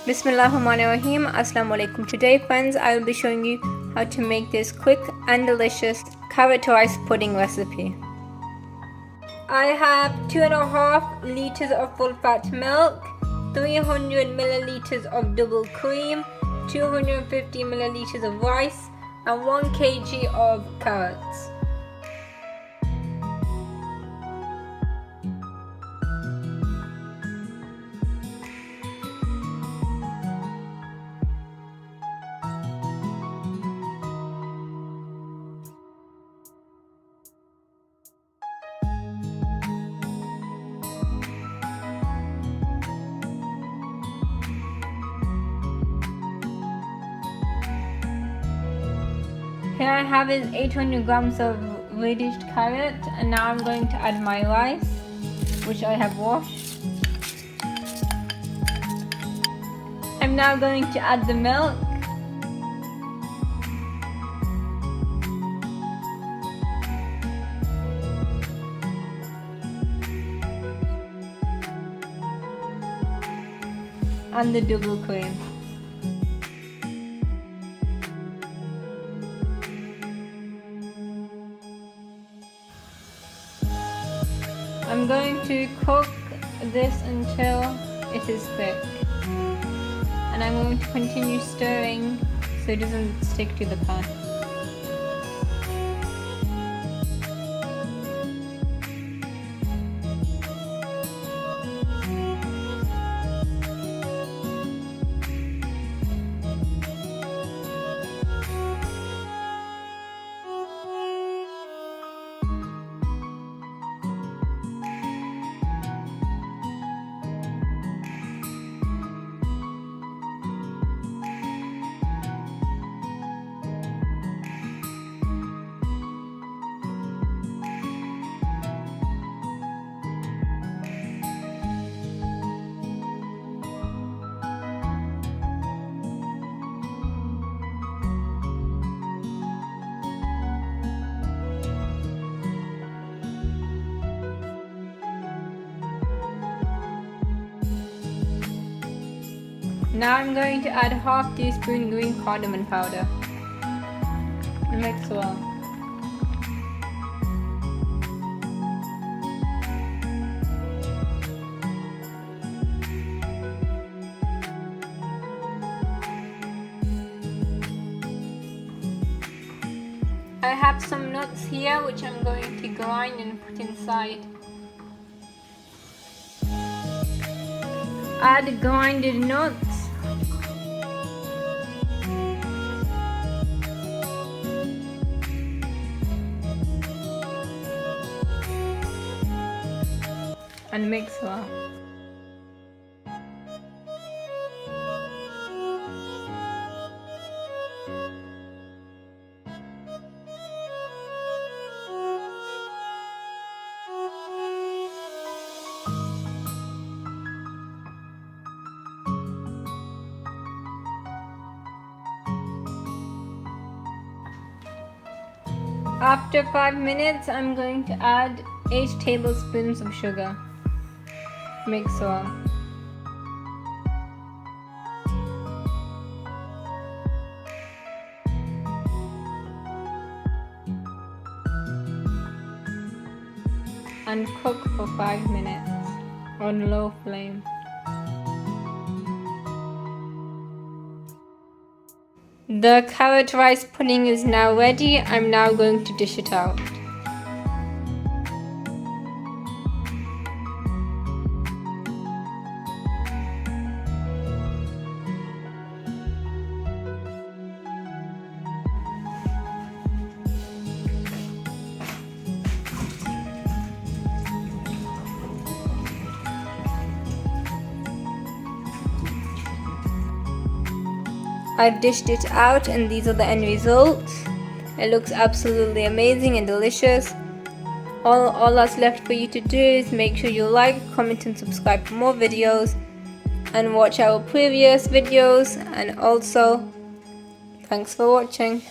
Bismillahirrahmanirrahim. Assalamu alaikum. Today, friends, I will be showing you how to make this quick and delicious carrot rice pudding recipe. I have 2.5 liters of full fat milk, 300 milliliters of double cream, 250 milliliters of rice, and 1 kg of carrots. Here I have is 800 grams of reddish carrot, and now I'm going to add my rice, which I have washed. I'm now going to add the milk. And the double cream. I'm going to cook this until it is thick, and I'm going to continue stirring so it doesn't stick to the pan. Now I'm going to add half teaspoon green cardamom powder. Mix well. I have some nuts here which I'm going to grind and put inside. Add grinded nuts. And mix well. After 5 minutes, I'm going to add 8 tablespoons of sugar. Mix well. And cook for 5 minutes on low flame. The carrot rice pudding is now ready. I'm now going to dish it out. I've dished it out and these are the end results. It looks absolutely amazing and delicious. All that's left for you to do is make sure you like, comment and subscribe for more videos. and watch our previous videos, and also thanks for watching.